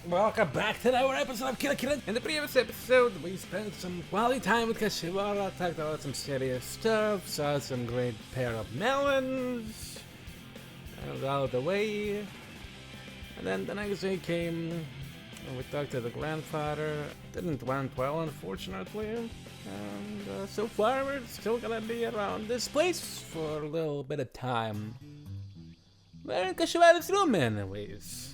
Welcome back to our episode of Kill Kill. In the previous episode, we spent some quality time with Kashiwara, talked about some serious stuff, saw some great pair of melons, and out of the way. And then the next day came, and we talked to the grandfather. Didn't went well, unfortunately. And so far, we're still gonna be around this place for a little bit of time. We're in Kashiwara's room, anyways.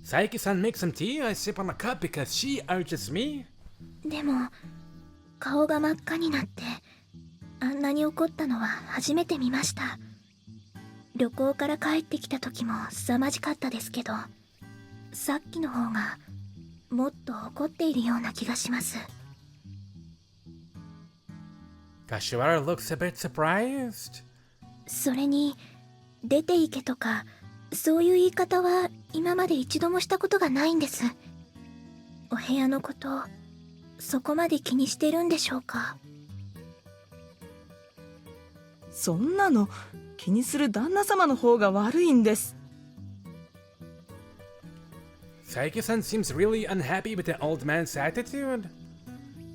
Saiki-san makes some tea. I sip on a cup because she urges me. でも顔が真っ赤になってあんなに怒ったのは初めて見ました。旅行から帰ってきた時も凄まじかったですけど、さっきの方がもっと怒っているような気がします。Kashiwara looks a bit surprised. それに出て行けとかそういう言い方は今まで一度もしたことがないんです。お部屋のことそこまで気にしてるんでしょうか。そんなの気にする旦那様の方が悪いんです。Saiki-san seems really unhappy with the old man's attitude.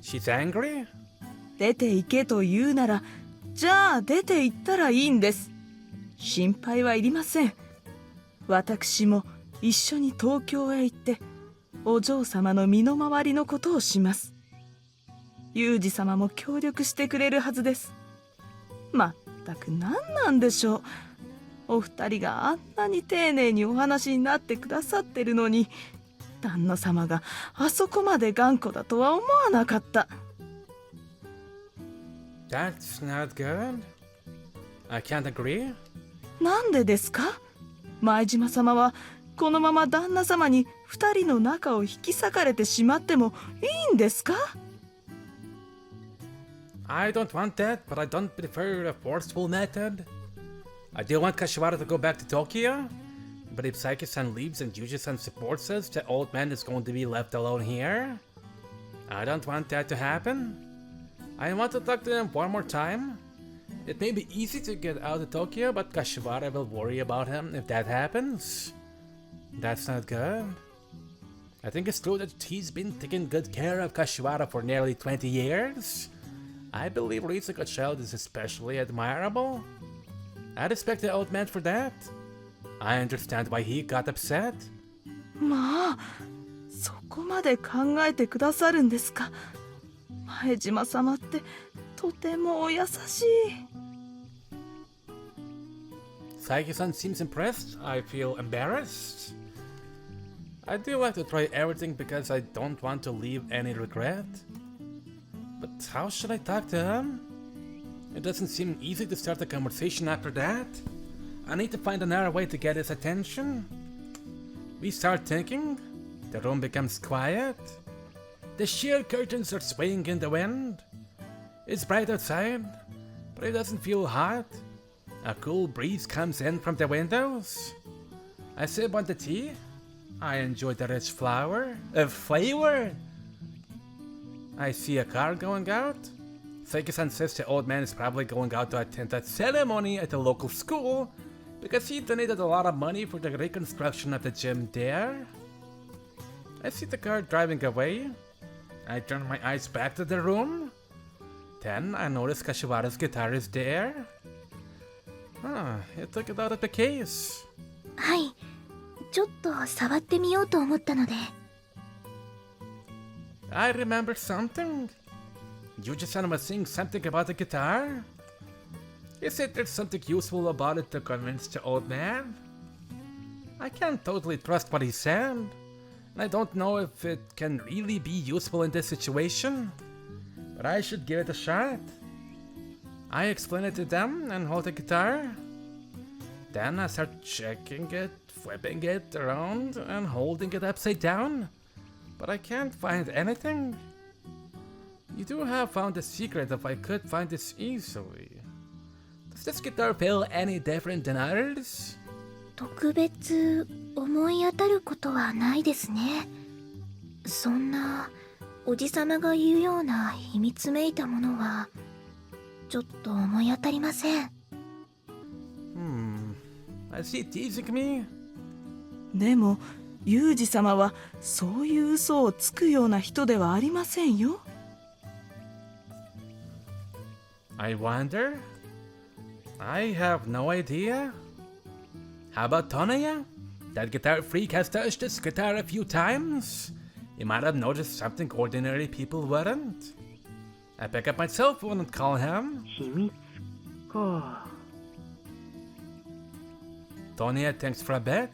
She's angry. 出て行けと言うなら、じゃあ出て行ったらいいんです。心配はいりません。私も一緒に東京へ行ってお嬢様の身の回りのことをします。ユージ様も協力してくれるはずです。まったく何なんでしょう。お二人があんなに丁寧にお話になってくださってるのに、旦那様があそこまで頑固だとは思わなかった。That's not good. I can't agree. なんでですか？前島様はこのまま旦那様に二人の仲を引き裂かれてしまってもいいんですか？ I don't want that, but I don't prefer a forceful method. I do want Kashiwara to go back to Tokyo, but if Saiki-san leaves and Yuji-san supports us, the old man is going to be left alone here. I don't want that to happen. I want to talk to him one more time. It may be easy to get out of Tokyo, but Kashiwara will worry about him if that happens. That's not good. I think it's true that he's been taking good care of Kashiwara for nearly 20 years. I believe raising a child is especially admirable. I respect the old man for that. I understand why he got upset. まあ、そこまで考えてくださるんですか。前島様ってとてもお優しい。Saiki-san seems impressed. I feel embarrassed. I do want to try everything because I don't want to leave any regret. But how should I talk to him? It doesn't seem easy to start a conversation after that. I need to find another way to get his attention. We start thinking. The room becomes quiet. The sheer curtains are swaying in the wind. It's bright outside, but it doesn't feel hot. A cool breeze comes in from the windows. I sip on the tea. I enjoy the rich flavor. I see a car going out. Saiki-san says the old man is probably going out to attend a ceremony at the local school because he donated a lot of money for the reconstruction of the gym there. I see the car driving away. I turn my eyes back to the room. Then I notice Kashiwara's guitar is there. He took it out of the case. はい、ちょっと触ってみようと思ったので。I remember something. Yuji-san was saying something about the guitar. He said there's something useful about it to convince the old man. I can't totally trust what he said, and I don't know if it can really be useful in this situation, but I should give it a shot. I explain it to them and hold the guitar. Then I start checking it, flipping it around and holding it upside down, but I can't find anything. You do have found the secret if I could find this easily. Does this guitar feel any different than others? 特別思い当たることはないですね。そんなおじさまが言うような秘密めいたものはちょっと思い当たりません。Is he teasing me? でもユージ様はそういう嘘をつくような人ではありませんよ。I wonder? I have no idea. How about Tonya? That guitar freak has touched this guitar a few times. He might have noticed something ordinary people wouldn't. I pick up my cell phone and call him. 秘密か。Tonya thinks for a bit.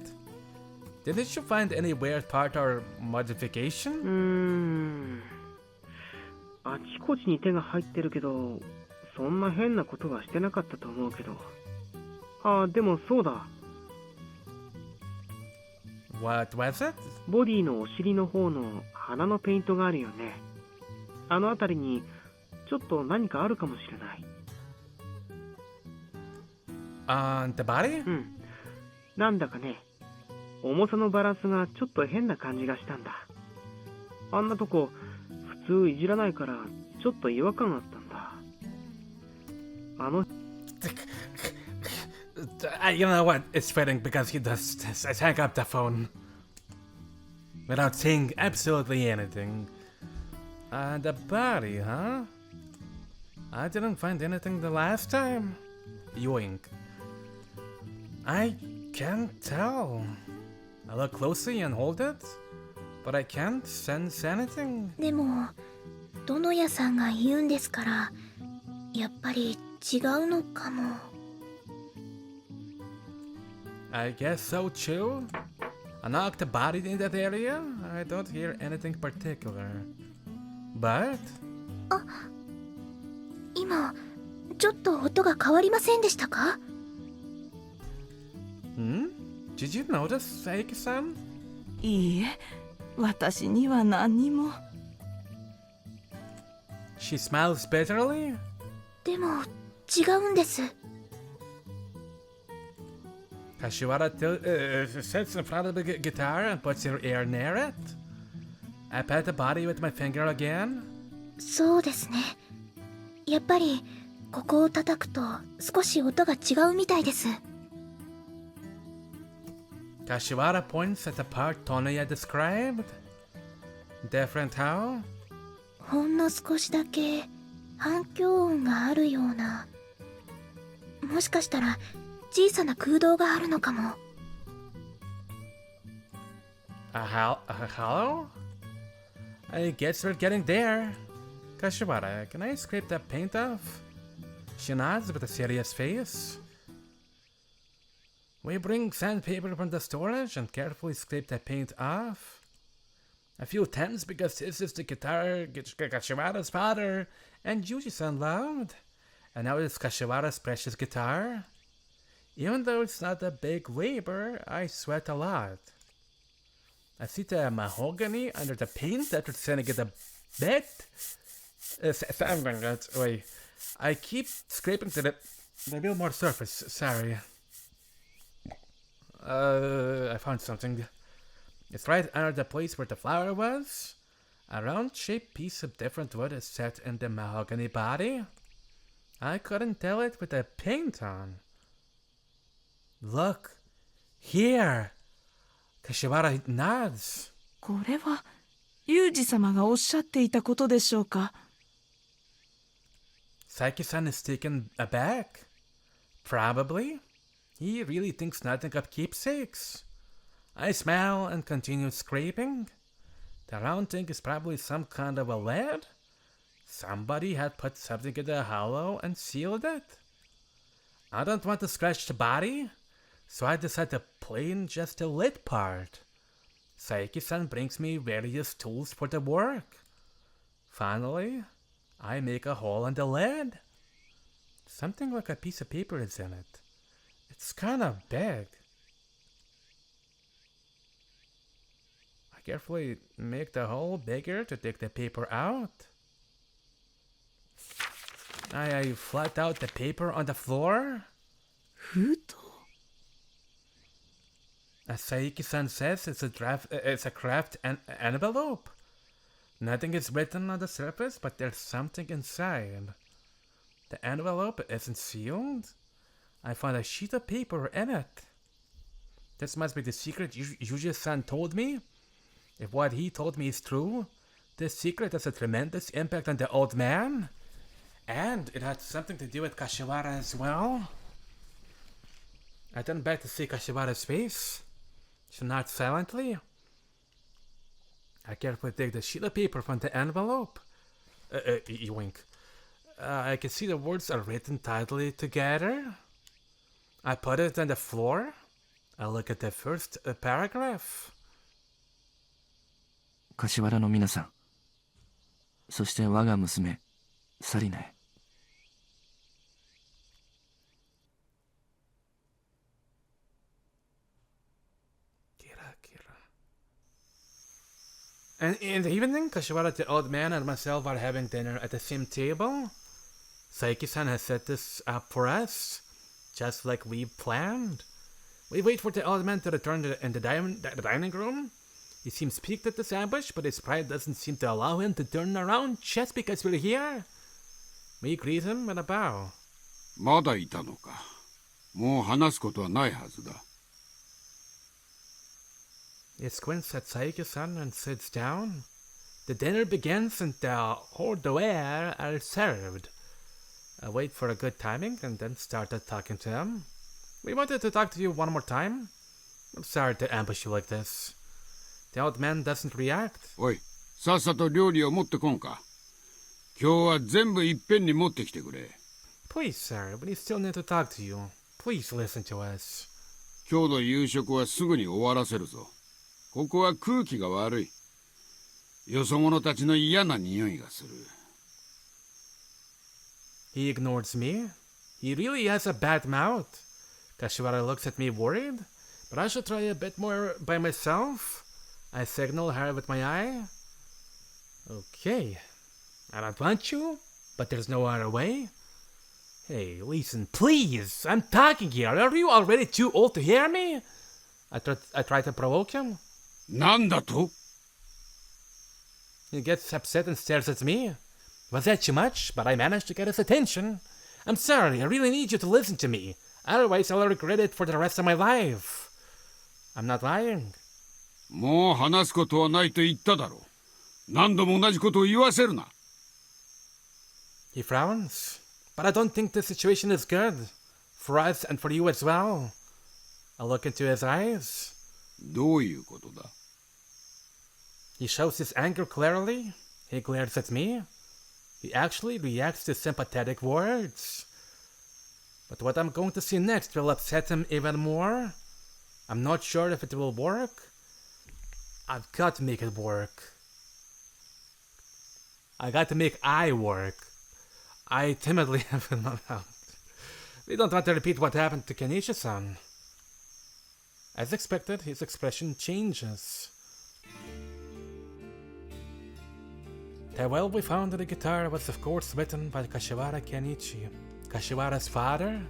Didn't you find any weird part or modification? あちこちに手が入ってるけど、そんな変なことはしてなかったと思うけど。あ、でもそうだ。What was it? ボディのお尻の方の鼻のペイントがあるよね。あの辺りにちょっと何かあるかもしれない。On the body? なんだかね、重さのバランスがちょっと変な感じがしたんだ。あんなとこ普通いじらないからちょっと違和感あったんだ。あの You know what? It's fitting because he does this. I hang up the phone without saying absolutely anything. The body, huh? I didn't find anything the last time. Yoink. I can't tell. I look closely and hold it, but I can't sense anything. でも殿屋さんが言うんですから、やっぱり違うのかも。I guess so too. I knocked the body in that area. I don't hear anything particular. But 今ちょっと音が変わりませんでしたか？ Did you notice, Saiki-san? いいえ、私には何にも。She smiles bitterly. でも違うんです。Kashiwara sits in front of the guitar and puts her ear near it. I pat the body with my finger again. そうですね。やっぱりここを叩くと少し音が違うみたいです。Kashiwara points at the part Tonya described. Different how? ほんの少しだけ反響音があるような。もしかしたら小さな空洞があるのかも。A hollow? I guess we're getting there. Kashiwara, can I scrape that paint off? She nods with a serious face. We bring sandpaper from the storage and carefully scrape the paint off. A few tens because this is the guitar Kashiwara's father and Yuji-san loved. And now it's Kashiwara's precious guitar. Even though it's not a big labor, I sweat a lot. I see the mahogany under the paint after sending it a bit. Wait, I keep scraping to the little more surface, sorry. I found something. It's right under the place where the flower was. A round-shaped piece of different wood is set in the mahogany body. I couldn't tell it with the paint on. Look, here. Kashiwara nods. これはユージ様がおっしゃっていたことでしょうか。Saiki-san is taken aback. Probably. He really thinks nothing of keepsakes. I smile and continue scraping. The round thing is probably some kind of a lead. Somebody had put something in the hollow and sealed it. I don't want to scratch the body, so I decide to plane just the lid part. Saiki-san brings me various tools for the work. Finally, I make a hole in the lid. Something like a piece of paper is in it. It's kind of big. I carefully make the hole bigger to take the paper out. I flat out the paper on the floor. 封筒。As Saiki-san says, it's a craft envelope. Nothing is written on the surface, but there's something inside. The envelope isn't sealed. I found a sheet of paper in it. This must be the secret Yuji-san told me. If what he told me is true, this secret has a tremendous impact on the old man. And it had something to do with Kashiwara as well. I turned back to see Kashiwara's face. She nodded silently. I carefully take the sheet of paper from the envelope. You wink. I can see the words are written tightly together. I put it on the floor. I look at the first paragraph. 柏原の皆さん、そして我が娘、サリナへ。And in the evening, Kashiwara, the old man, and myself are having dinner at the same table. Saiki-san has set this up for us, just like we planned. We wait for the old man to return in the dining room. He seems piqued at this ambush, but his pride doesn't seem to allow him to turn around just because we're here. We greet him with a bow. まだいたのか。もう話すことはないはずだ。He squints at Saiki-san and sits down. The dinner begins and the hors d'oeuvres are served. I wait for a good timing and then started talking to him. We wanted to talk to you one more time. I'm sorry to ambush you like this. The old man doesn't react. おい、さっさと料理を持ってこんか。今日は全部いっぺんに持ってきてくれ。Please, sir, we still need to talk to you. Please listen to us. 今日の夕食はすぐに終わらせるぞ。ここは空気が悪い。よそ者たちの嫌な匂いがする。He ignores me. He really has a bad mouth. Kashiwara looks at me worried, but I should try a bit more by myself. I signal her with my eye. Okay. I don't want you, but there's no other way. Hey, listen, please. I'm talking here. Are you already too old to hear me? I try to provoke him. なんだと? He gets upset and stares at me. Was that too much? But I managed to get his attention. I'm sorry, I really need you to listen to me. Otherwise, I'll regret it for the rest of my life. I'm not lying. もう話すことはないと言っただろう。何度も同じことを言わせるな。He frowns. But I don't think the situation is good. For us and for you as well. I look into his eyes. どういうことだ? He shows his anger clearly. He glares at me. He actually reacts to sympathetic words. But what I'm going to see next will upset him even more. I'm not sure if it will work. I've got to make it work. I got to make I work. I timidly have in my mouth. We don't want to repeat what happened to Kenichi-san. As expected, his expression changes. The well we found on the guitar was of course written by Kashiwara Kenichi, Kashiwara's father.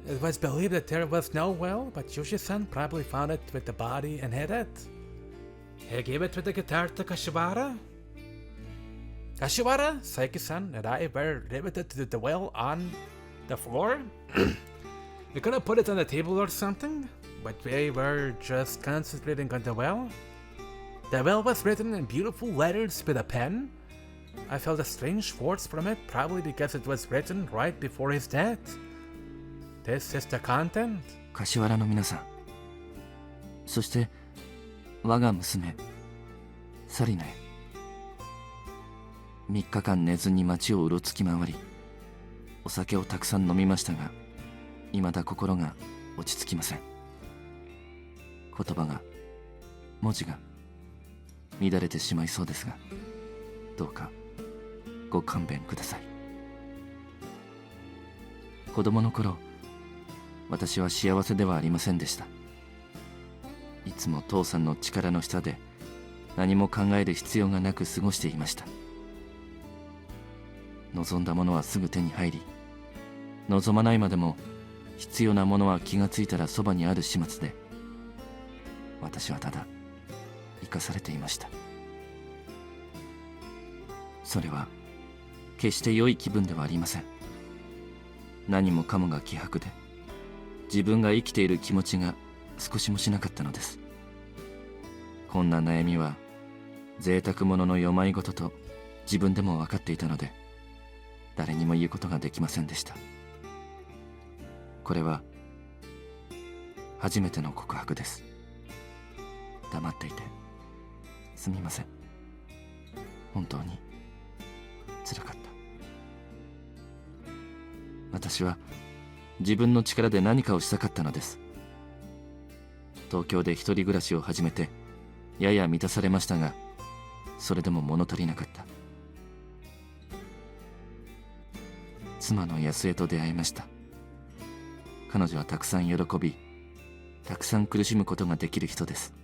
It was believed that there was no well, but Yuji-san probably found it with the body and hid it. He gave it with the guitar to Kashiwara. Kashiwara, Saiki-san, and I were riveted to the well on the floor. We could have put it on the table or something, but we were just concentrating on the well. The well was written in beautiful letters with a pen. I felt a strange force from it, probably because it was written right before his death. This is the content. 柏原の皆さん、そして我が娘サリナへ。3日間寝ずに街をうろつき回り、お酒をたくさん飲みましたが、未だ心が落ち着きません。言葉が、文字が乱れてしまいそうですが、どうかご勘弁ください。子供の頃、私は幸せではありませんでした。いつも父さんの力の下で何も考える必要がなく過ごしていました。望んだものはすぐ手に入り、望まないまでも必要なものは気がついたらそばにある始末で、私はただ生かされていました。それは決して良い気分ではありません。何もかもが希薄で、自分が生きている気持ちが少しもしなかったのです。こんな悩みは贅沢者の世まいごとと自分でも分かっていたので、誰にも言うことができませんでした。これは初めての告白です。黙っていてすみません。本当につらかった。私は自分の力で何かをしたかったのです。東京で一人暮らしを始めてやや満たされましたが、それでも物足りなかった。妻の安江と出会いました。彼女はたくさん喜び、たくさん苦しむことができる人です。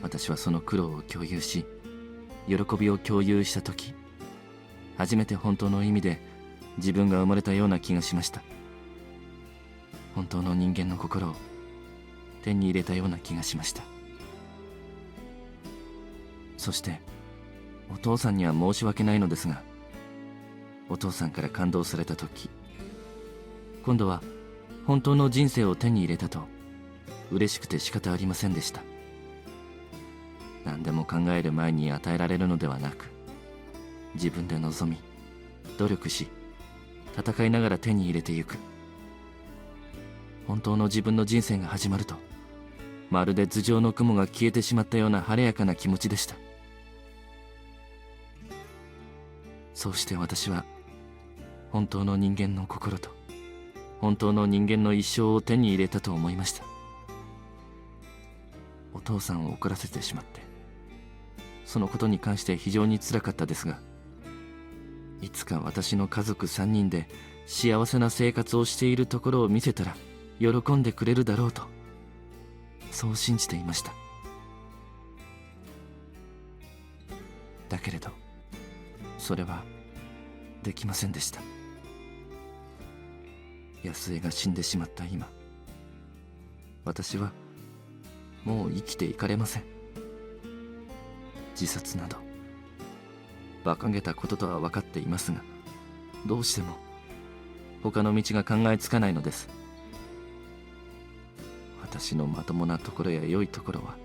私はその苦労を共有し、喜びを共有したとき、初めて本当の意味で自分が生まれたような気がしました。本当の人間の心を手に入れたような気がしました。そしてお父さんには申し訳ないのですが、お父さんから感動されたとき、今度は本当の人生を手に入れたと嬉しくて仕方ありませんでした。何でも考える前に与えられるのではなく、自分で望み努力し戦いながら手に入れてゆく、本当の自分の人生が始まると、まるで頭上の雲が消えてしまったような晴れやかな気持ちでした。そうして私は本当の人間の心と本当の人間の一生を手に入れたと思いました。お父さんを怒らせてしまって、そのことに関して非常につらかったですが、いつか私の家族3人で幸せな生活をしているところを見せたら喜んでくれるだろうと、そう信じていました。だけれどそれはできませんでした。安江が死んでしまった今、私はもう生きていかれません。自殺など馬鹿げたこととは分かっていますが、どうしても他の道が考えつかないのです。私のまともなところや良いところは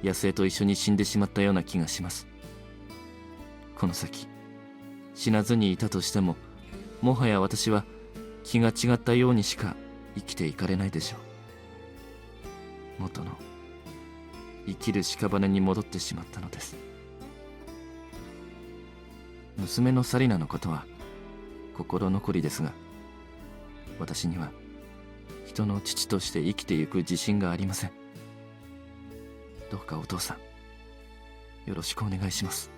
安江と一緒に死んでしまったような気がします。この先死なずにいたとしても、もはや私は気が違ったようにしか生きていかれないでしょう。元の生きる屍に戻ってしまったのです。娘のサリナのことは心残りですが、私には人の父として生きてゆく自信がありません。どうかお父さん、よろしくお願いします。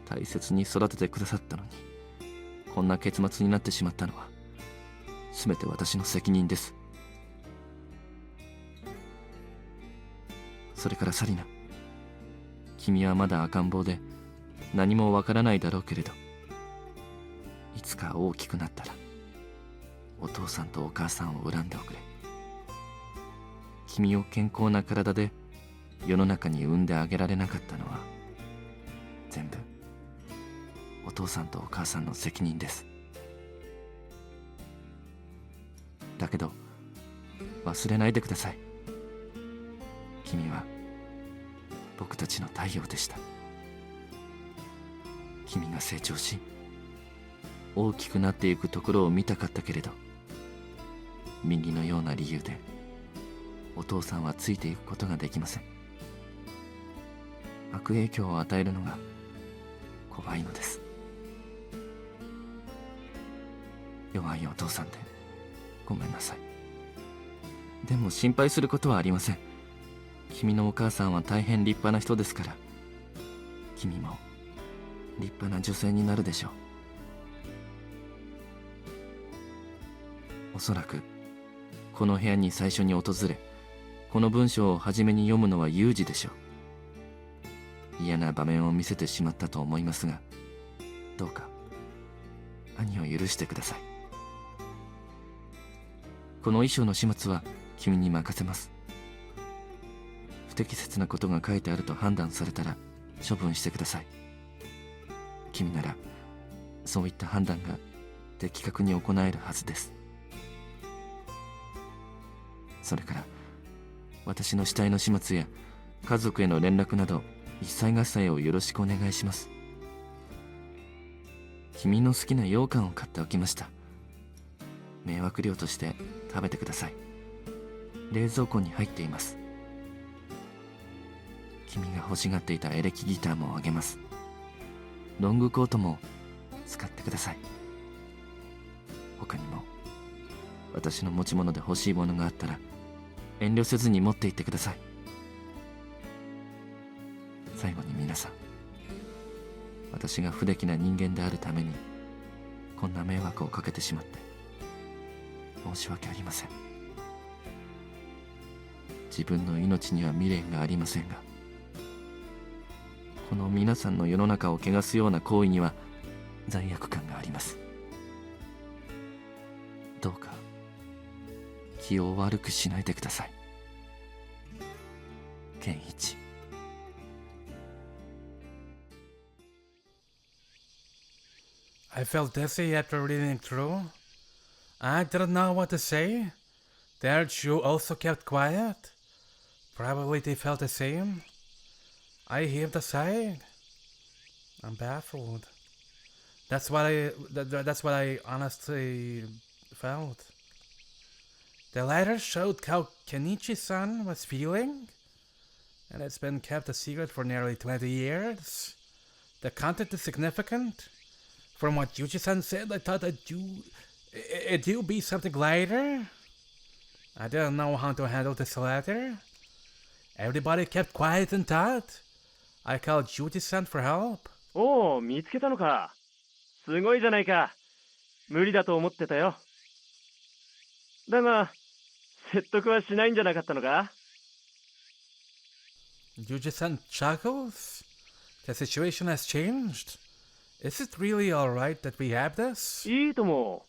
大切に育ててくださったのに、こんな結末になってしまったのは全て私の責任です。それからサリナ、君はまだ赤ん坊で何もわからないだろうけれど、いつか大きくなったらお父さんとお母さんを恨んでおくれ。君を健康な体で世の中に産んであげられなかったのは全部お父さんとお母さんの責任です。だけど忘れないでください。君は僕たちの太陽でした。君が成長し大きくなっていくところを見たかったけれど、右のような理由でお父さんはついていくことができません。悪影響を与えるのが怖いのです。弱いお父さんでごめんなさい。でも心配することはありません。君のお母さんは大変立派な人ですから、君も立派な女性になるでしょう。おそらくこの部屋に最初に訪れ、この文章を初めに読むのはユージでしょう。嫌な場面を見せてしまったと思いますが、どうか兄を許してください。この遺書の始末は君に任せます。不適切なことが書いてあると判断されたら処分してください。君ならそういった判断が的確に行えるはずです。それから私の死体の始末や家族への連絡など一切合切をよろしくお願いします。君の好きな羊羹を買っておきました。迷惑料として食べてください。冷蔵庫に入っています。君が欲しがっていたエレキギターもあげます。ロングコートも使ってください。他にも私の持ち物で欲しいものがあったら遠慮せずに持って行ってください。最後に皆さん、私が不出来な人間であるためにこんな迷惑をかけてしまって申し訳ありません。自分の命には未練がありませんが、この皆さんの世の中を汚すような行為には罪悪感があります。どうか気を悪くしないでください。健一。I felt dizzy after reading through. I didn't know what to say. Their Jew also kept quiet. Probably they felt the same. I heaved a sigh. I'm baffled. That's what I honestly felt. The letter showed how Kenichi-san was feeling, and it's been kept a secret for nearly 20 years. The content is significant. From what Yuji-san said, I thought it do be something lighter. I didn't know how to handle this letter. Everybody kept quiet and thought. I called Yuji-san for help. おお、見つけたのか。すごいじゃないか。無理だと思ってたよ。だが、説得はしないんじゃなかったのか？ Yuji-san chuckles. The situation has changed. Is it really alright that we have this? いいとも。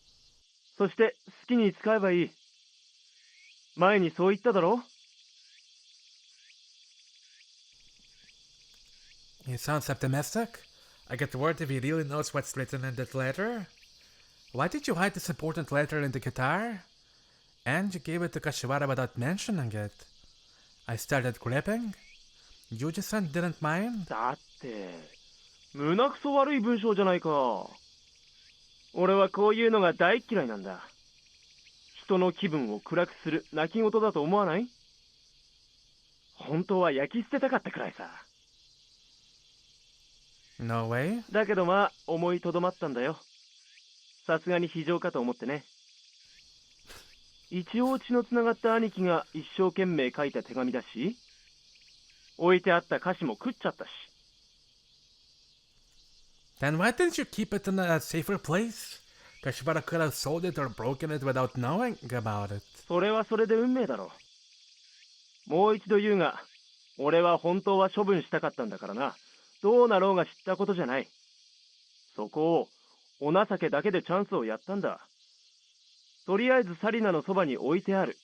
そして好きに使えばいい。前にそう言っただろ？ He sounds optimistic. I get worried if he really knows what's written in that letter. Why did you hide this important letter in the guitar? And you gave it to Kashiwara without mentioning it. I started gripping. Yuji-san didn't mind. だって、胸くそ悪い文章じゃないか。俺はこういうのが大嫌いなんだ。人の気分を暗くする泣き言だと思わない？本当は焼き捨てたかったくらいさ。No way. だけどまあ思いとどまったんだよ。さすがに非常かと思ってね。一応血のつながった兄貴が一生懸命書いた手紙だし、置いてあった歌詞も食っちゃったし。Then why didn't you keep it in a safer place? Kashiwara could have sold it or broken it without knowing about it. それはそれで運命だろう。もう一度言うが、俺は本当は処分したかったんだからな。どうなろうが知ったことじゃない。そこをお情けだけでチャンスをやったんだ。とりあえずサリナのそばに置いてある。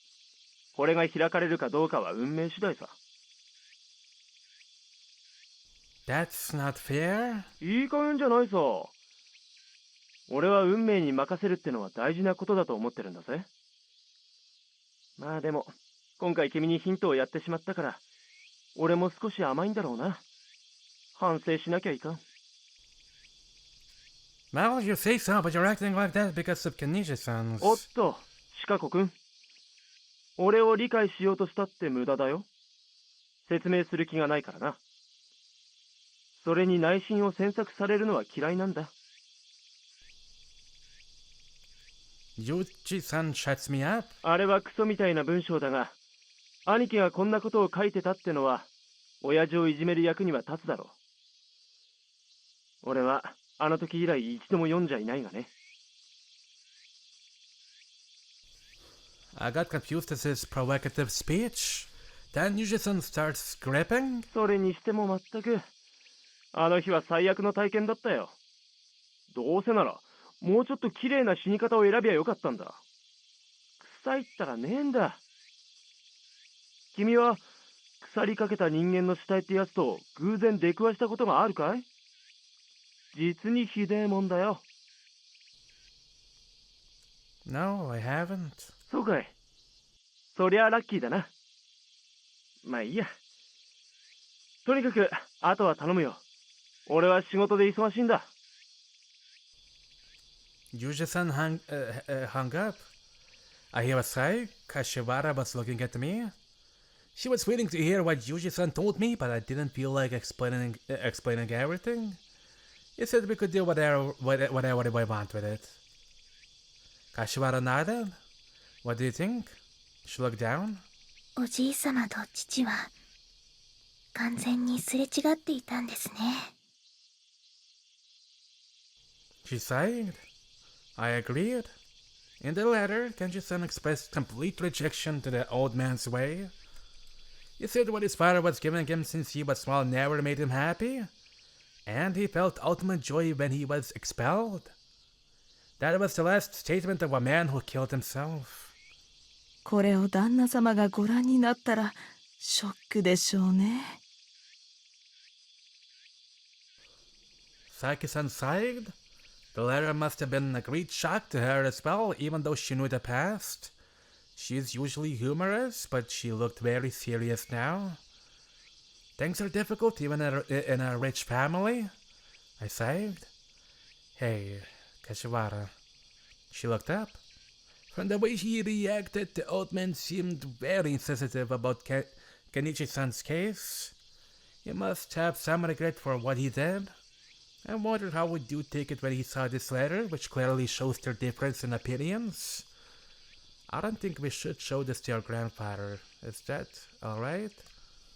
これが開かれるかどうかは運命次第さ。That's not fair. いい加減じゃないさ。俺は運命に任せるってのは大事なことだと思ってるんだぜ。まあでも、今回君にヒントをやってしまったから、俺も少し甘いんだろうな。反省しなきゃいかん。Well, you say so, but you're acting like that because of Kenichi-san's... おっと、シカコくん。俺を理解しようとしたって無駄だよ。説明する気がないからな。それに内心を詮索されるのは嫌いなんだ。Yuji-san shuts me up. あれはクソみたいな文章だが、兄貴がこんなことを書いてたってのは、親父をいじめる役には立つだろう。俺は、あの時以来一度も読んじゃいないがね。I got confused as his provocative speech. Then Yuji-san starts gripping. それにしてもまったく、あの日は最悪の体験だったよ。どうせなら、もうちょっと綺麗な死に方を選びゃよかったんだ。臭いったらねえんだ。君は、腐りかけた人間の死体ってやつと偶然出くわしたことがあるかい？実にひでえもんだよ。No, I haven't. そうかい。そりゃラッキーだな。まあいいや。とにかく、あとは頼むよ。俺は仕事で忙しいんだ。Yuji-san hung up. I hear a sigh. Kashiwara was looking at me. She was waiting to hear what Yuji-san told me, but I didn't feel like explaining everything. He said we could do whatever we want with it. Kashiwara nodded. What do you think? She looked down. おじいさまと父は完全にすれ違っていたんですね。She sighed. I agreed. In the letter, Kenji-san expressed complete rejection to the old man's way. He said what his father was giving him since he was small never made him happy, and he felt ultimate joy when he was expelled. That was the last statement of a man who killed himself. これを旦那様がご覧になったらショックでしょうね。Saki-san sighed. The letter must have been a great shock to her as well, even though she knew the past. She's usually humorous, but she looked very serious now. Things are difficult even in a rich family. I sighed. Hey, Kashiwara. She looked up. From the way he reacted, the old man seemed very sensitive about Kenichi-san's case. He must have some regret for what he did. I wondered how would you take it when he saw this letter, which clearly shows their difference in opinions. I don't think we should show this to your grandfather. Is that alright?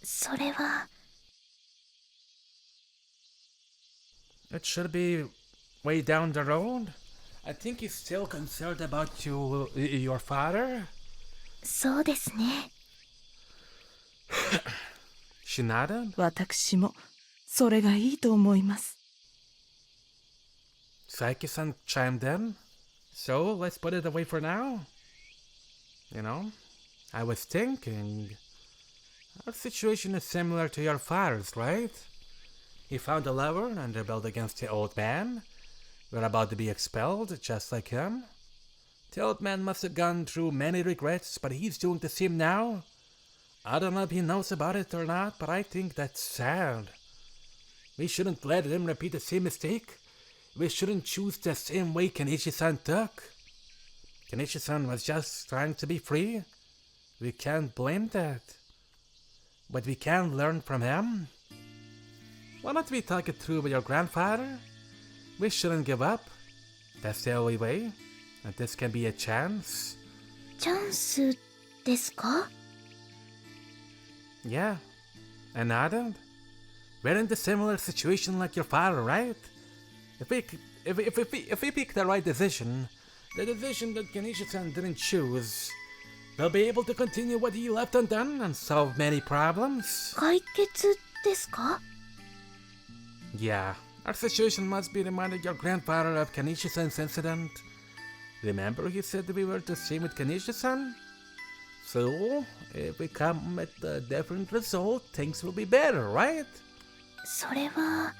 それは It should be way down the road. I think he's still concerned about your father. そうですね。She nodded. 私もそれがいいと思います。Saiki-san chimed in. So, let's put it away for now. You know, I was thinking, our situation is similar to your father's, right? He found a lover and rebelled against the old man. We're about to be expelled, just like him. The old man must have gone through many regrets, but he's doing the same now. I don't know if he knows about it or not, but I think that's sad. We shouldn't let him repeat the same mistake. We shouldn't choose the same way Kenichi-san took. Kenichi-san was just trying to be free. We can't blame that. But we can learn from him. Why don't we talk it through with your grandfather? We shouldn't give up. That's the only way. And this can be a chance. チャンスですか？ Yeah. I nodded. We're in the similar situation like your father, right? If we pick the right decision, the decision that Kenichi-san didn't choose, we'll be able to continue what he left undone and solve many problems. 解決ですか？ Yeah, our situation must be reminded your grandfather of Kenichi-san's incident. Remember he said we were the same with Kenichi-san? So, if we come at a different result, things will be better, right? それは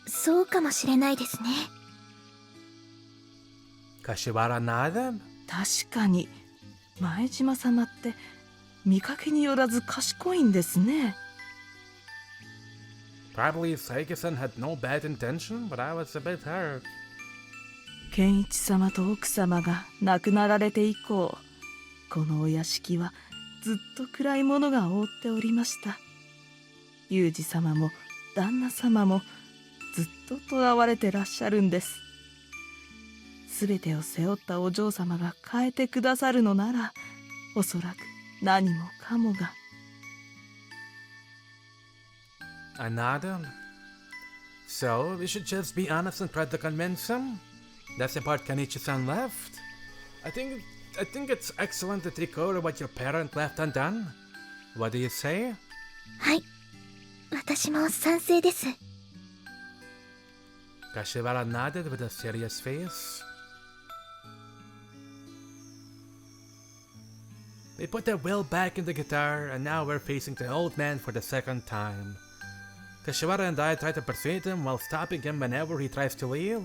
そうかもしれないですね。 Kashiwara nodded. 確かに前島様って見かけによらず賢いんですね。 Probably Saiki-san had no bad intention, but I was a bit hurt. 健一様と奥様が亡くなられて以降、このお屋敷はずっと暗いものが覆っておりました。裕二様も旦那様もずっと囚われてらっしゃるんです。すべてを背負ったお嬢様が変えてくださるのなら、おそらく何もかもが。I nodded. So, we should just be honest and try to convince him? That's the part Kenichi-san left. I think it's excellent to take over what your parent left undone. What do you say? はい、私も賛成です。 Kashiwara nodded with a serious face. They put their will back in the guitar, and now we're facing the old man for the second time. Kashiwara and I try to persuade him while stopping him whenever he tries to leave.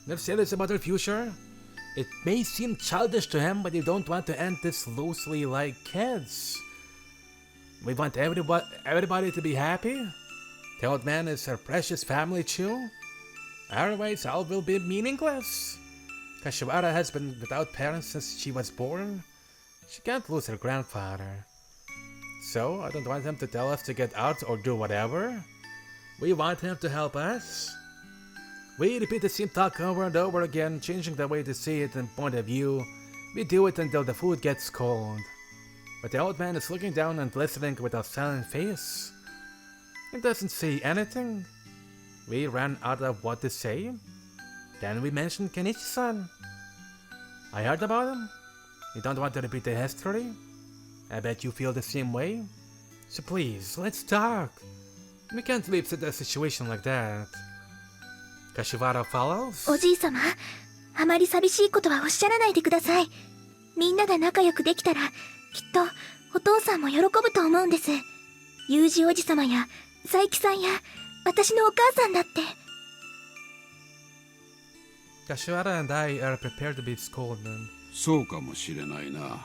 They're serious about their future. It may seem childish to him, but you don't want to end this loosely like kids. We want everybody to be happy. The old man is our precious family too. Otherwise, all will be meaningless. Kashiwara has been without parents since she was born. She can't lose her grandfather. So, I don't want him to tell us to get out or do whatever. We want him to help us. We repeat the same talk over and over again, changing the way to see it and point of view. We do it until the food gets cold. But the old man is looking down and listening with a silent face. He doesn't say anything. We ran out of what to say. Then we mentioned Kenichi-san. I heard about him. You don't want to repeat the history? I bet you feel the same way. So please, let's talk. We can't leave the situation like that. Kashiwara follows. おじいさま、あまり寂しいことはおっしゃらないでください。みんなで仲良くできたら、きっとお父さんも喜ぶと思うんです。ユージおじさまや佐伯さんや私のお母さんだって。Kashiwara and I are prepared to be scolded. そうかもしれないな。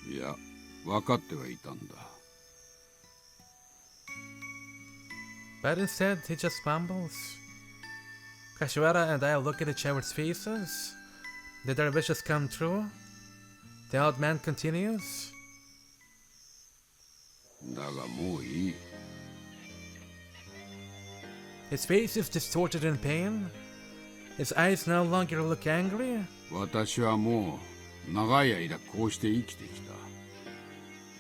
いや、分かってはいたんだ。But instead, he just mumbles. Kashiwara and I look at each other's faces. Did our wishes come true? The old man continues. だがもういい。His face is distorted in pain. His eyes no longer look angry. 私はもう長い間こうして生きてきた。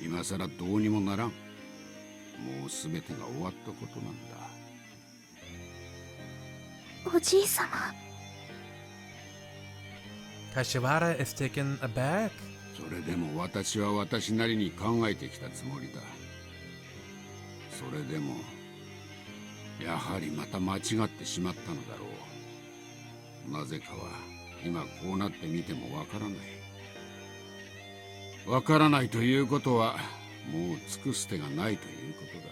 今さらどうにもならん。もうすべてが終わったことなんだ。おじいさま。Kashiwara is taken aback. それでも私は私なりに考えてきたつもりだ。それでもやはりまた間違ってしまったのだろう。なぜかは今こうなってみてもわからない。わからないということはもう尽くす手がないということだ。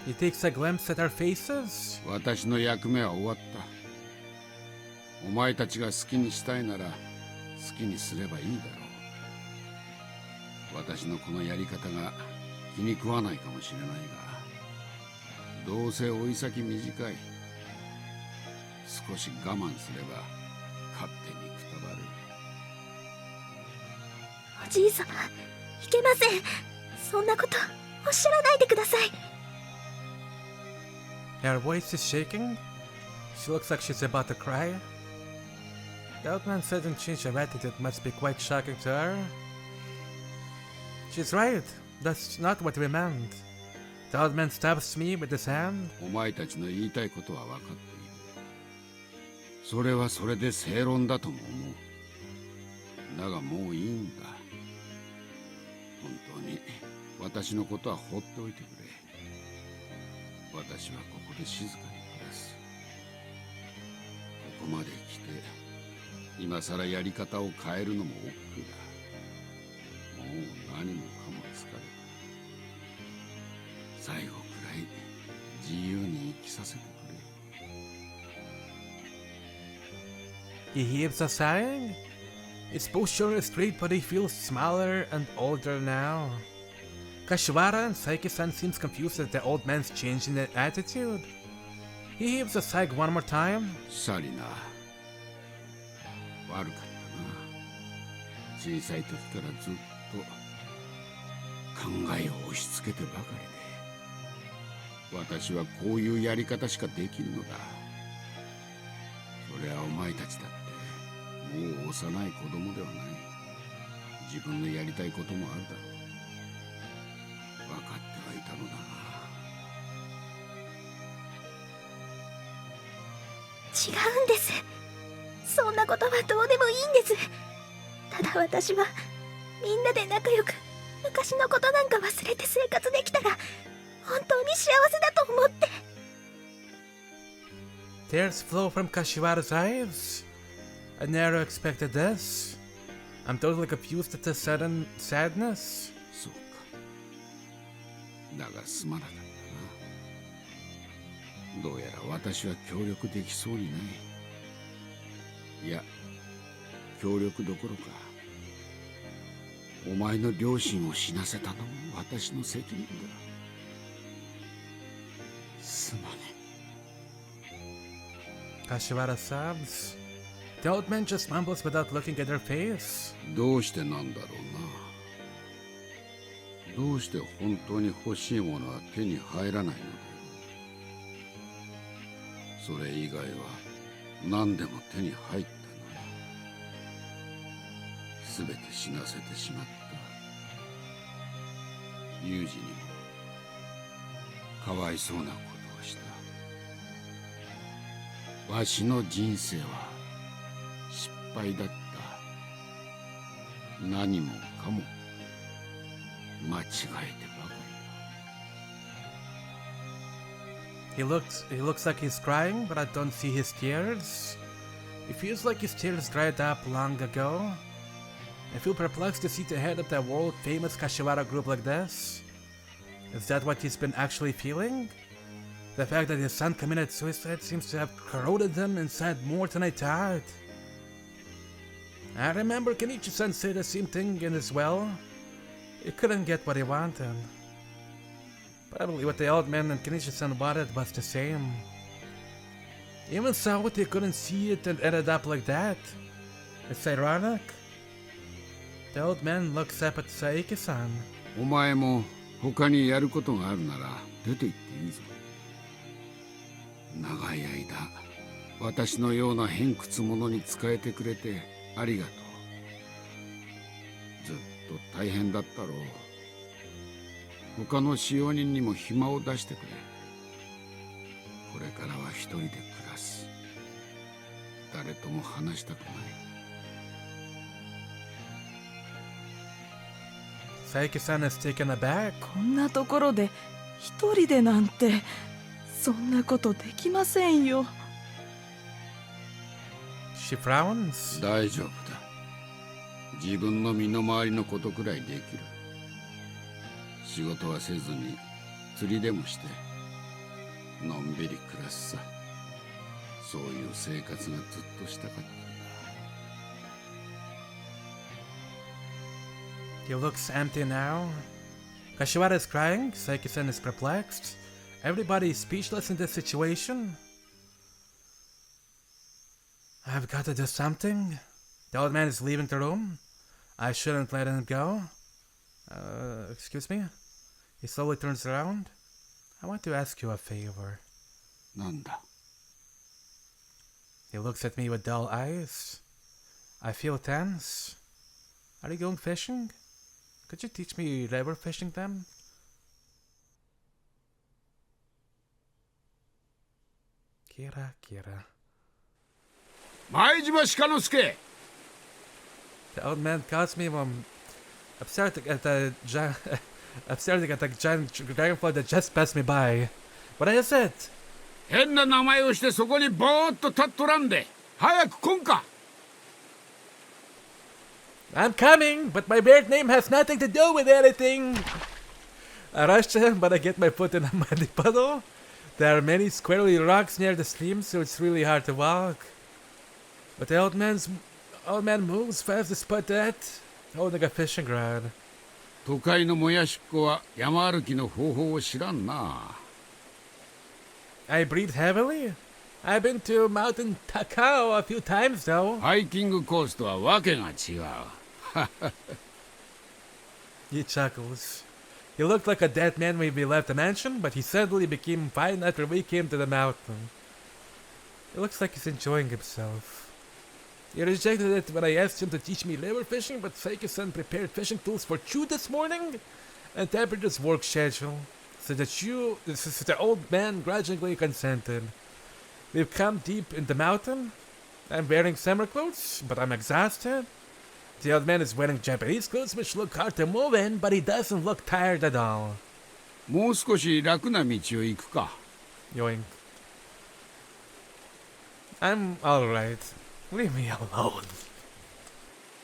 He takes a glimpse at our faces. 私の役目は終わった。お前たちが好きにしたいなら好きにすればいいだろう。私のこのやり方が気に食わないかもしれないが、どうせ追い先短い。少し我慢すれば勝手にくたばる。おじいさま、いけません。そんなことおっしゃらないでください。Her voice is shaking. She looks like she's about to cry. The old man sudden change of attitude must be quite shocking to her. She's right. That's not what we meant. The old man stabs me with his hand. お前たちの言いたいことは分かっている。それはそれで正論だとも思う。だがもういいんだ。本当に私のことは放っておいてくれ。私はここで静かに暮らす。ここまで来て今さらやり方を変えるのも億劫だ。もう何もかも疲れた。最後くらい自由に生きさせてくれ。He heaves a sigh. His posture is straight, but he feels smaller and older now. Kashiwara and Saiki-san seems confused at the old man's change in attitude. He heaves a sigh one more time. サリナ、悪かったな。小さい時からずっと考えを押し付けてばかりで、私はこういうやり方しかできるのだ。それはお前たちだってもう幼い子供ではない。自分のやりたいこともあるだろう。分かってはいたのだが。違うんです。そんなことはどうでもいいんです。ただ私はみんなで仲良く昔のことなんか忘れて生活できたら本当に幸せだと思って。Tears flow from Kashiwara's eyes. I never expected this. I'm totally confused at the sudden sadness. そうか。だがすまなかったな。どうやら私は協力できそうにない。いや、協力どころかお前の両親を死なせたのも私の責任だ。すまねえ。Kashiwara sobs. The old man just mumbles without looking at her face. どうしてなんだろうな。どうして本当に欲しいものは手に入らないのだろう。それ以外は何でも手に入ったのだ。すべて死なせてしまった。ユージにもかわいそうなことをした。わしの人生は失敗だった。何もかも間違えてばかりだ。He looks like he's crying, but I don't see his tears. It feels like his tears dried up long ago. I feel perplexed to see the head of that world-famous Kashiwara group like this. Is that what he's been actually feeling? The fact that his son committed suicide seems to have corroded him inside more than I thought. I remember Kenichi-san said the same thing in his well. He couldn't get what he wanted. Probably what the old man and Kenichi-san wanted was the same. Even so, they couldn't see it and ended up like that. It's ironic. The old man looks up at Saiki-san. お前も他にやることがあるなら出て行っていいぞ。長い間私のような偏屈者に仕えてくれてありがとう。ずっと大変だったろう。他の使用人にも暇を出してくれ。これからは一人で暮らす。誰とも話したくない。Saiki-san is taken aback. こんなところで一人でなんて、そんなことできませんよ。She frowns. 大丈夫だ。自分の身の回りのことくらいできる。仕事はせずに釣りでもしてのんびり暮らすさ。そういう生活がずっとしたかったんだ。He looks empty now. Kashiwara is crying. Saiki-san is perplexed. Everybody is speechless in this situation. I've got to do something. The old man is leaving the room. I shouldn't let him go. Excuse me? He slowly turns around. I want to ask you a favor. なんだ。 He looks at me with dull eyes. I feel tense. Are you going fishing? Could you teach me river fishing then? Kira. 前島鹿之助。 The old man calls me when I'm starting at a giant dragonfly that just passed me by. What is it? 変な名前をしてそこにぼーっと立っとらんで。早く来んか。 I'm coming, but my weird name has nothing to do with anything. I rush to him, but I get my foot in a muddy puddle. There are many squirrely rocks near the stream, so it's really hard to walk. But the old man moves fast to spot that, holding a fishing rod. 都会のもやしっこは山歩きの方法を知らんな。 I breathe heavily. I've been to Mountain Takao a few times, though. ハイキングコースとはわけが違う。He chuckles. He looked like a dead man when we left the mansion, but he suddenly became fine after we came to the mountain. It looks like he's enjoying himself. He rejected it when I asked him to teach me river fishing, but Saiki-san prepared fishing tools for Chu this morning and tempered his work schedule, so the old man grudgingly consented. We've come deep in the mountain. I'm wearing summer clothes, but I'm exhausted. The old man is wearing Japanese clothes which look hard to move in, but he doesn't look tired at all. もう少し楽な道を行くか。 Yoink. I'm alright. Leave me alone.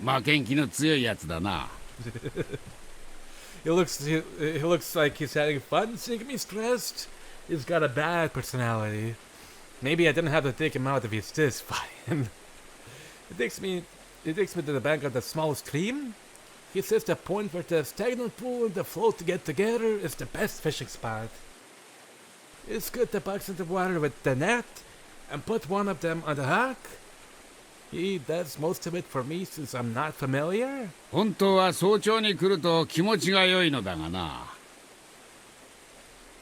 負けん気の強いやつだな。He looks like he's having fun seeing me stressed. He's got a bad personality. Maybe I didn't have to take him out if he's this fine. It takes me to the bank of the small stream. He says the point where the stagnant pool and the float get together is the best fishing spot. It's good to box in the water with the net and put one of them on the hook. He does most of it for me since I'm not familiar. 本当は早朝に来ると気持ちが良いのだがな。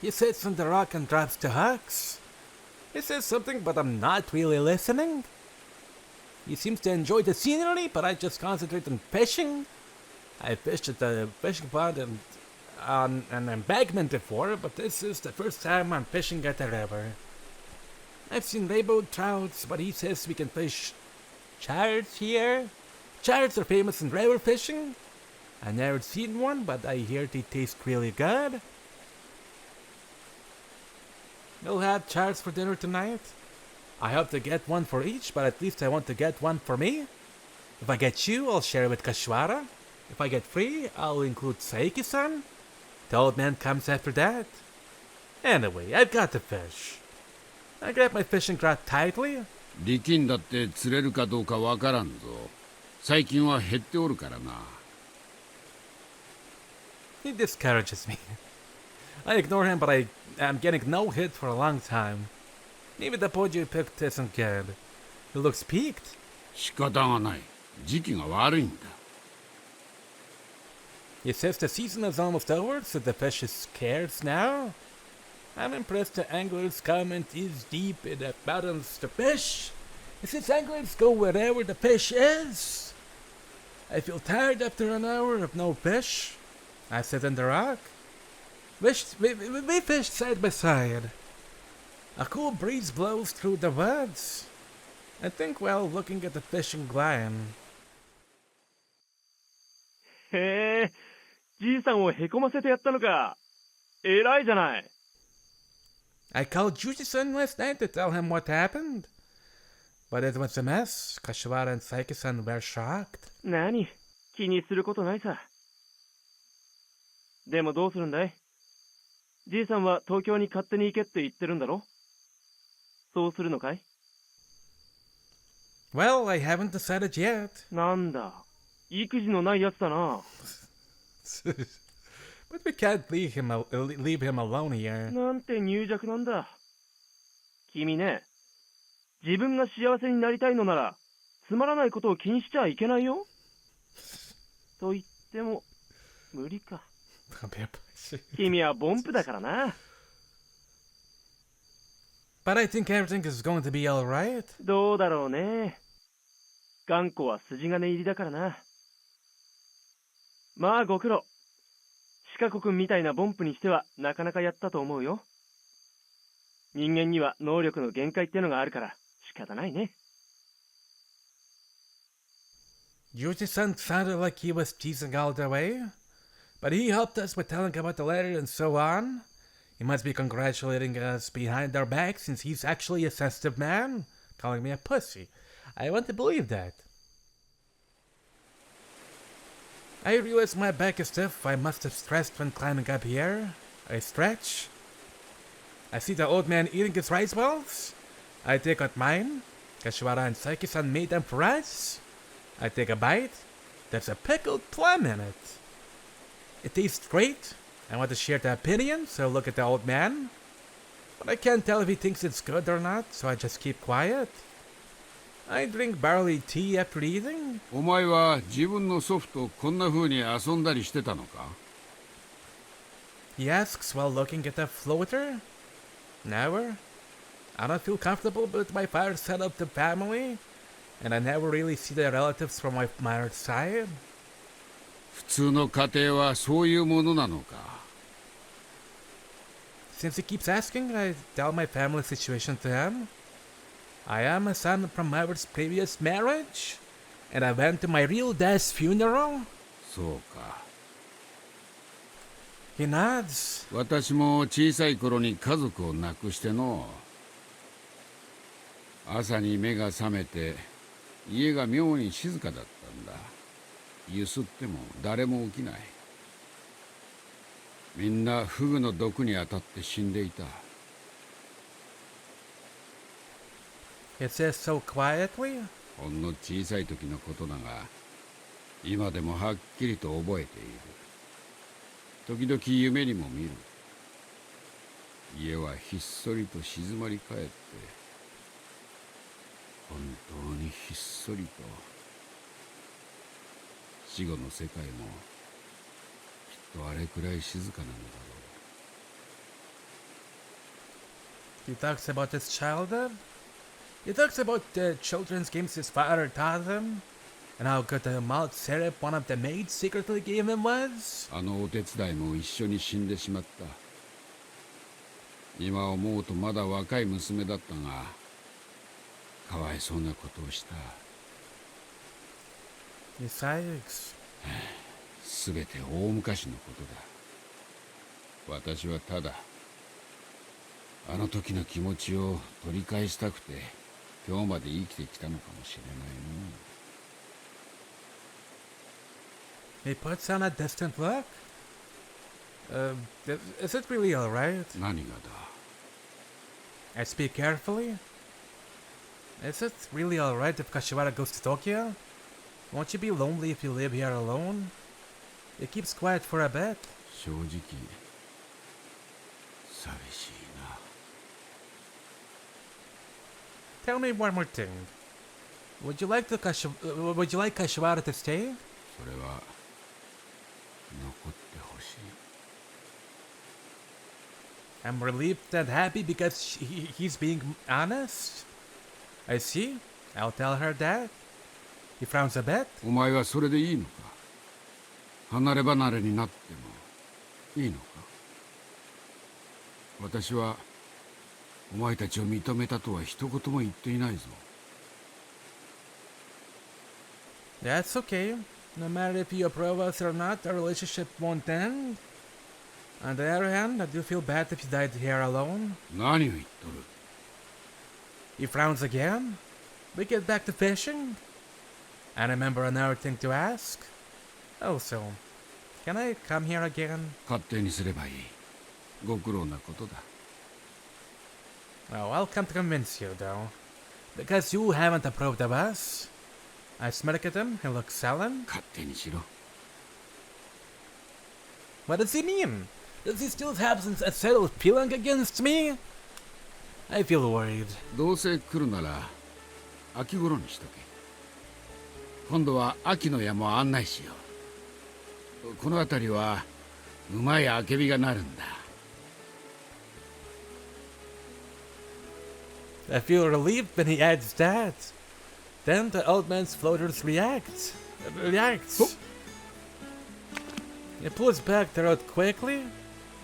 He sits on the rock and drops the hooks. He says something, but I'm not really listening. He seems to enjoy the scenery, but I just concentrate on fishing. I fished at the fishing pond and on an embankment before, but this is the first time I'm fishing at the river. I've seen rainbow trouts, but he says we can fish charts here. Charts are famous in river fishing. I've never seen one, but I hear they taste really good. We'll have charts for dinner tonight. I hope to get one for each, but at least I want to get one for me. If I get you, I'll share with Kashiwara. If I get 3, I'll include Saiki-san. The old man comes after that. Anyway, I've got to fish. I grab my fishing rod tightly. 力んだって釣れるかどうかわからんぞ。最近は減っておるからな。He discourages me. I ignore him, but I'm getting no hit for a long time. Maybe the Pochui picked isn't good. He looks peaked. 仕方がない。時期が悪いんだ。He says the season is almost over, so the fish is scarce now. I'm impressed the anglers come and is deep in the bottoms to fish. He says anglers go wherever the fish is. I feel tired after an hour of no fish. I sit on the rock. We fish side by side. A cool breeze blows through the woods. I think while looking at the fishing line. へえ、じいさんをへこませてやったのか。偉いじゃない。I called Juji-san last night to tell him what happened. But it was a mess. Kashiwara and Saiki-san were shocked. 何、気にすることないさ。でもどうするんだい？じいさんは東京に勝手に行けって言ってるんだろ？そうするのかい？ Well, I haven't decided yet. なんだ、育児のないやつだな。But we can't leave him alone here. なんて入弱なんだ。君ね、自分が幸せになりたいのなら、つまらないことを気にしちゃいけないよ。と言っても、無理か。君はボンプだからな。But I think everything is going to be alright. どうだろうね。頑固は筋金入りだからな。まあご苦労。シカゴ君みたいなボンプにしてはなかなかやったと思うよ。人間には能力の限界ってのがあるから仕方ないね。Yuji-san sounded like he was teasing all the way. But he helped us with telling about the letter and so on. He must be congratulating us behind our backs since he's actually a sensitive man, calling me a pussy. I want to believe that. I realize my back is stiff. I must have stressed when climbing up here. I stretch. I see the old man eating his rice balls. I take out mine. Kashiwara and Saiki-san made them for us. I take a bite. There's a pickled plum in it. It tastes great. I want to share the opinion, so I look at the old man. But I can't tell if he thinks it's good or not, so I just keep quiet. I drink barley tea after eating. お前は自分の祖父とこんな風に遊んだりしてたのか？ He asks while looking at the floater. Never. I don't feel comfortable with my father's side of the family, and I never really see the relatives from my mother's side. 普通の家庭はそういうものなのか？ Since he keeps asking, I tell my family situation to him. I am a son from mother's previous marriage, and I went to my real dad's funeral. そうか。He nods. 私も小さい頃に家族を亡くしての。朝に目が覚めて家が妙に静かだったんだ。ゆすっても誰も起きない。みんなフグの毒に当たって死んでいた。He says so quietly. ほんの小さい時のことだが、今でもはっきりと覚えている。時々夢にも見る。家はひっそりと静まり返って、本当にひっそりと。死後の世界もきっとあれくらい静かなのだろう。 He talks about his childhood. He talks about the children's games his father taught him, and how good the malt syrup one of the maids secretly gave him was. あのお手伝いも一緒に死んでしまった。今思うとまだ若い娘だったが、かわいそうなことをした。Besides, すべて大昔のことだ。私はただあの時の気持ちを取り返したくて今日まで生きてきたのかもしれない he puts on a distant look. Is it really alright? な。何がだ。 I speak carefully. Is it really alright if Kashiwara goes to Tokyo? Won't you be lonely if you live here alone? It keeps quiet for a bit. 正直寂しいな。 Tell me one more thing. Would you like Kashiwara to stay? それは残ってほしい。 I'm relieved and happy because he's being honest. I see. I'll tell her that. He frowns a bit. お前はそれでいいのか。離れ離れになってもいいのか。私はお前たちを認めたとは一言も言っていないぞ。 That's okay. No matter if you approve us or not, our relationship won't end. On the other hand, I do feel bad if you died here alone. 何を言っとる。 He frowns again. We get back to fishing. I remember another thing to ask. Also, can I come here again? 勝手にすればいい。ご苦労なことだ。 Oh, I'll come to convince you, though. Because you haven't approved of us. I smirk at him. He looks sullen. 勝手にしろ。 What does he mean? Does he still have a settled feeling against me? I feel worried. どうせ来るなら秋頃にしとけ。今度は秋の山を案内しよう。この辺りはうまいあけびがなるんだ。 I feel relieved when he adds that. Then the old man's floaters reacts. He pulls back the rod quickly.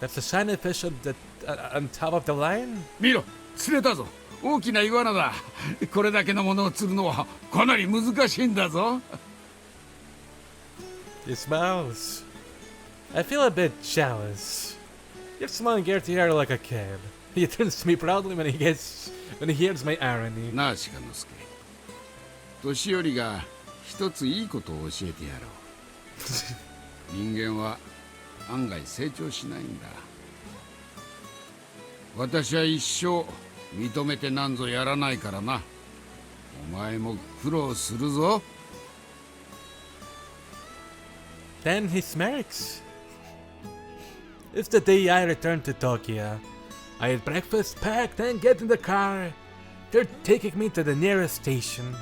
That's a shiny fish on top of the line. 見ろ、釣れたぞ。大きなイグアナだ。これだけのものを釣るのはかなり難しいんだぞ。 He smiles. I feel a bit jealous. Gives long hair to hair like a kid. He turns to me proudly when he hears my irony. なあ、鹿之助。年寄りが一ついいことを教えてやろう。人間は案外成長しないんだ。私は一生認めてなんぞやらないからな。お前も苦労するぞ。 Then he smirks. It's the day I return to Tokyo. I eat breakfast, pack, then get in the car. They're taking me to the nearest station.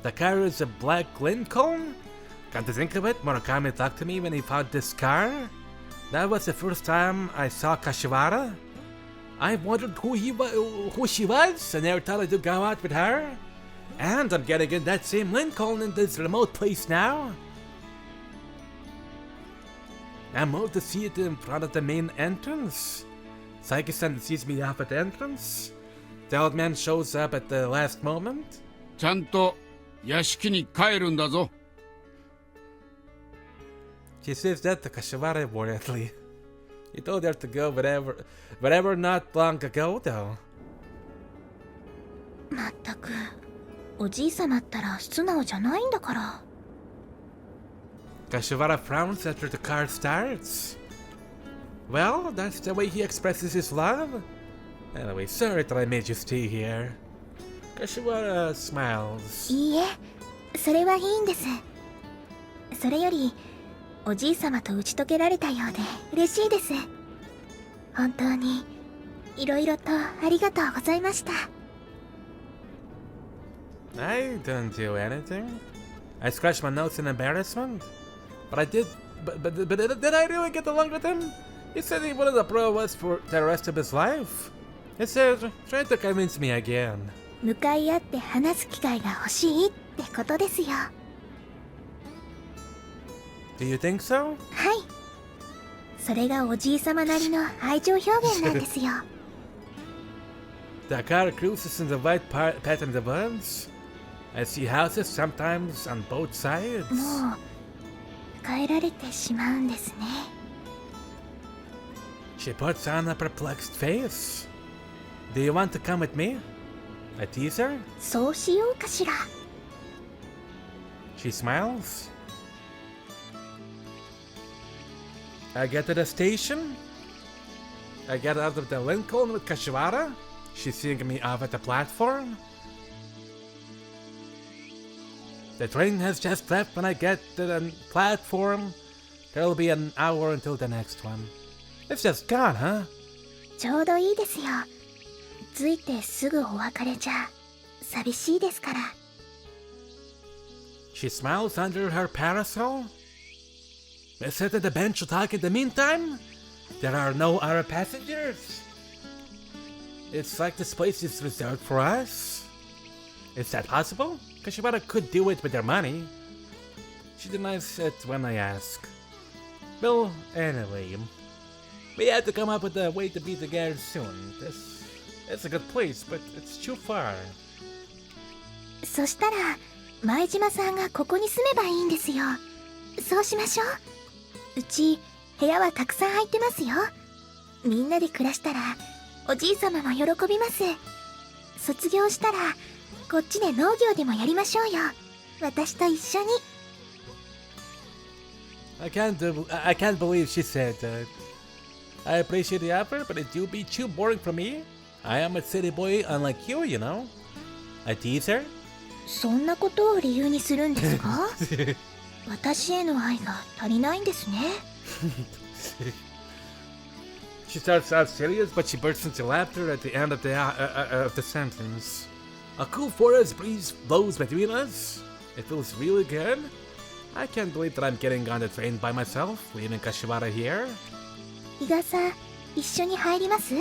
The car is a black Lincoln. Come to think of it, Murakami talked to me when he found this car. That was the first time I saw Kashiwara. I wondered who she was, and never thought I'd go out with her. And I'm getting in that same Lincoln in this remote place now. I'm moved to see it in front of the main entrance. Saiki-san sees me off at the entrance. The old man shows up at the last moment. ちゃんと屋敷に帰るんだぞ。 She says that to Kashiwara worriedly. He told her to go whatever not long ago, though. まったくおじいさまったら素直じゃないんだから。 Kashiwara frowns after the car starts. Well, that's the way he expresses his love. Anyway, sorry that I made you stay here. Kashiwara smiles. いいえ、それはいいんです。それよりおじい様と打ち解けられたようで嬉しいです。本当にいろいろとありがとうございました。 I didn't do anything. I scratched my nose in embarrassment. But I did. But did I really get along with him? He said he wanted to pro us for the rest of his life. He said, trying to convince me again. 向かい合って話す機会が欲しいってことですよ。は Do you think so? い。それがおじい様なりの愛情表現なんですよ。 The car cruises in the white path in the woods. I see houses sometimes on both sides. もう帰られてしまうんですね。 She puts on a perplexed face. Do you want to come with me? I tease her. そうしようかしら。 She smiles. I get to the station. I get out of the Lincoln with Kashiwara. She's seeing me off at the platform. The train has just left when I get to the platform. There'll be an hour until the next one. It's just gone, huh? ちょうどいいですよ。着いてすぐお別れじゃ寂しいですから。 She smiles under her parasol. I sit at the bench to talk in the meantime. There are no other passengers. It's like this place is reserved for us. Is that possible? Kashiwara could do it with their money. She denies it when I ask. Well, anyway, we have to come up with a way to be together soon. It's a good place, but it's too far. そしたら前島さんがここに住めばいいんですよ。そうしましょう。うち部屋はたくさん空いてますよ。みんなで暮らしたらおじい様も喜びます。卒業したらこっちで農業でもやりましょうよ。私と一緒に。 I can't believe she said that. I appreciate the offer, but it would be too boring for me. I am a city boy unlike you, you know. I tease her. そんなことを理由にするんですか？私への愛が足りないんですね。 She starts out serious, but she bursts into laughter at the end of the sentence. A cool forest breeze blows between us. It feels really good. I can't believe that I'm getting on the train by myself, leaving Kashiwara here. 伊賀さん、一緒に入ります？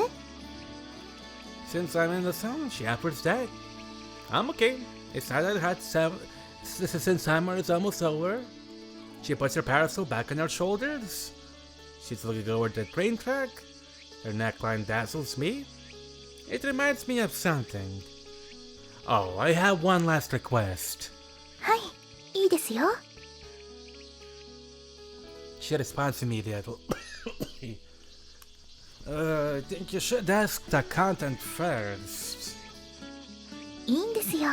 Since I'm in the zone, she offers that. I'm okay. It's not that hot since summer is almost over. She puts her parasol back on her shoulders. She's looking over the train track. Her neckline dazzles me. It reminds me of something. Oh, I have one last request. はい、いいですよ。 She responds immediately. I think you should ask the content first. いいんですよ。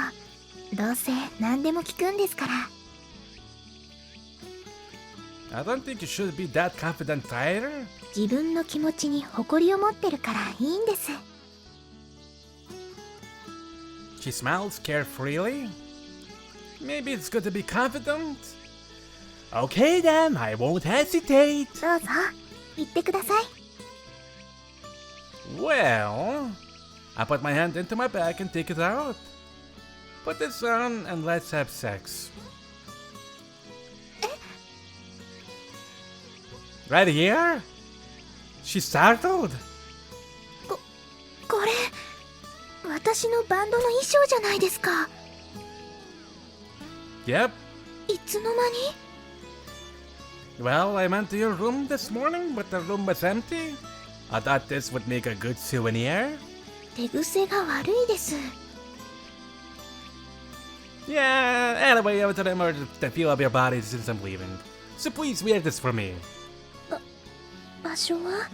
どうせ何でも聞くんですから。 I don't think you should be that confident either. 自分の気持ちに誇りを持ってるからいいんです。 She smiles carefreely. Maybe it's good to be confident. Okay then, I won't hesitate. どうぞ、言ってください。 Well, I put my hand into my bag and take it out. Put this on and let's have sex. Right here? She's startled. これ、私のバンドの衣装じゃないですか。 Yep. いつの間に？ Well, I went to your room this morning, but the room was empty. I thought this would make a good souvenir. 手癖が悪いです。 Yeah, anyway, I was remember the feel of your body since I'm leaving. So please wear this for me. 場所は？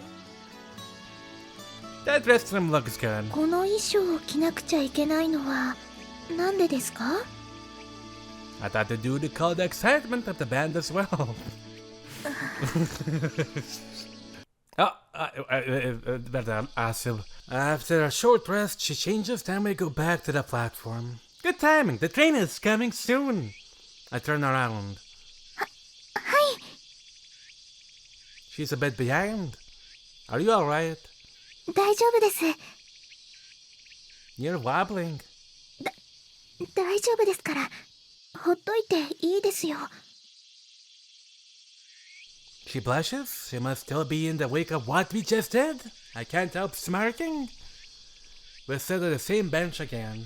That restroom looks good. この衣装を着なくちゃいけないのはなんでですか？ I thought to do to call the excitement of the band as well. Oh, Asim. After a short rest, she changes, then we go back to the platform. Good timing, the train is coming soon. I turn around. はい。 She's a bit behind. Are you alright? 大丈夫です。 You're wobbling. 大丈夫ですから。ほっといていいですよ。 She blushes. She must still be in the wake of what we just did. I can't help smirking. We sit at the same bench again.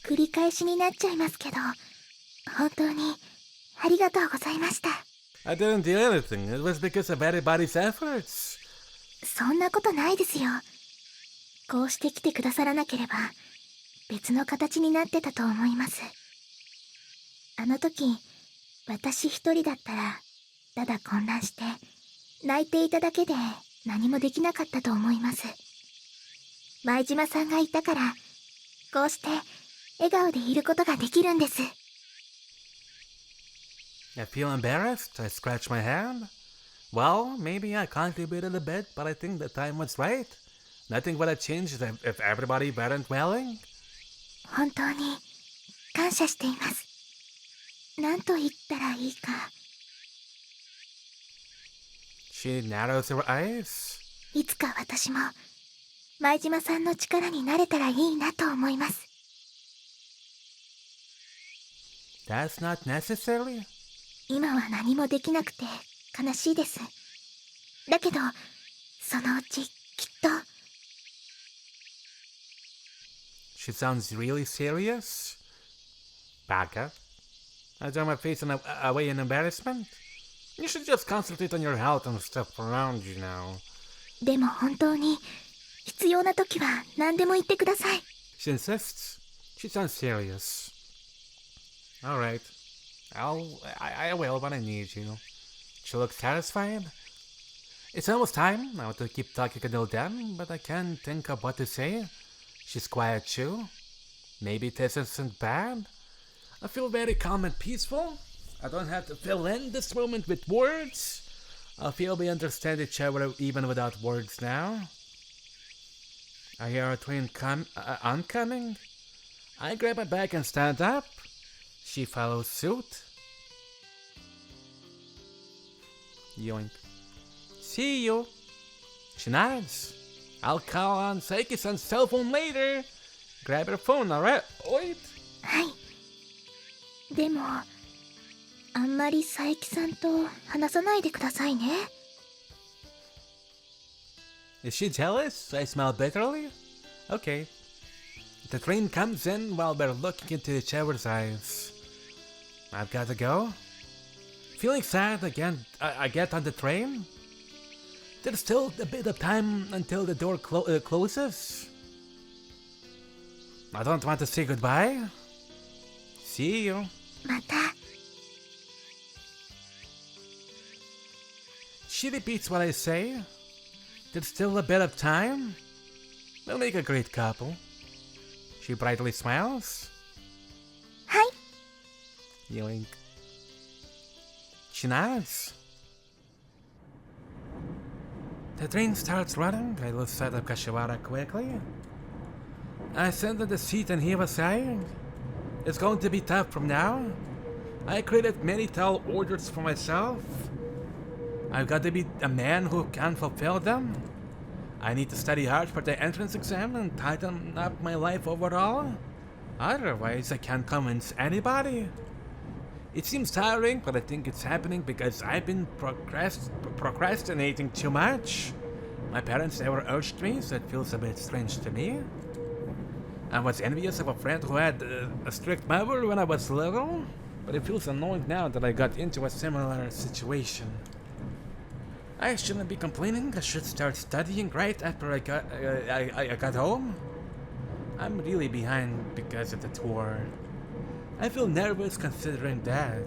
繰り返しになっちゃいますけど、本当にありがとうございました。 I didn't do anything. It was because of everybody's efforts. そんなことないですよ。こうして来てくださらなければ、別の形になってたと思います。あの時、私一人だったら、ただ混乱して、泣いていただけで何もできなかったと思います。前島さんがいたから、こうして笑顔でいることができるんです。 I feel embarrassed. I scratch my hand. Well, maybe I contributed a bit, but I think the time was right. Nothing would have changed if everybody weren't welling. 本当に感謝しています。何と言ったらいいか。 She narrows her eyes. いつか私も前島さんの力になれたらいいなと思います。 That's not necessary. 今は何もできなくて悲しいです。だけどそのうちきっと。 She sounds really serious. Baka. I turn my face away in embarrassment. You should just concentrate on your health and stuff around you now. でも本当に必要な時は何でも言ってください。 She insists. She sounds serious. Alright. I will when I need you. She looks satisfied. It's almost time. I want to keep talking until then, but I can't think of what to say. She's quiet too. Maybe this isn't bad. I feel very calm and peaceful. I don't have to fill in this moment with words. I feel we understand each other even without words now. I hear a train oncoming. I grab my bag and stand up. She follows suit. Yoink. See you. She nods. I'll call on Saiki-san's cell phone later. Grab her phone, alright? Wait. はい。でもあんまり佐伯さんと話さないでくださいね。 Is she jealous? I smile bitterly. Okay. The train comes in while we're looking into each other's eyes. I've got to go. Feeling sad again, I get on the train. There's still a bit of time until the door closes. I don't want to say goodbye. See you. また。 She repeats what I say. There's still a bit of time. We'll make a great couple. She brightly smiles. はい。 Yoink. She nods. The train starts running. I lose sight of Kashiwara quickly. I sit in the seat and he was saying, it's going to be tough from now. I created many tall orders for myself. I've got to be a man who can fulfill them. I need to study hard for the entrance exam and tighten up my life overall. Otherwise, I can't convince anybody. It seems tiring, but I think it's happening because I've been procrastinating too much. My parents never urged me, so it feels a bit strange to me. I was envious of a friend who had a strict mother when I was little, but it feels annoying now that I got into a similar situation. I shouldn't be complaining. I should start studying right after I got home. I'm really behind because of the tour. I feel nervous considering that.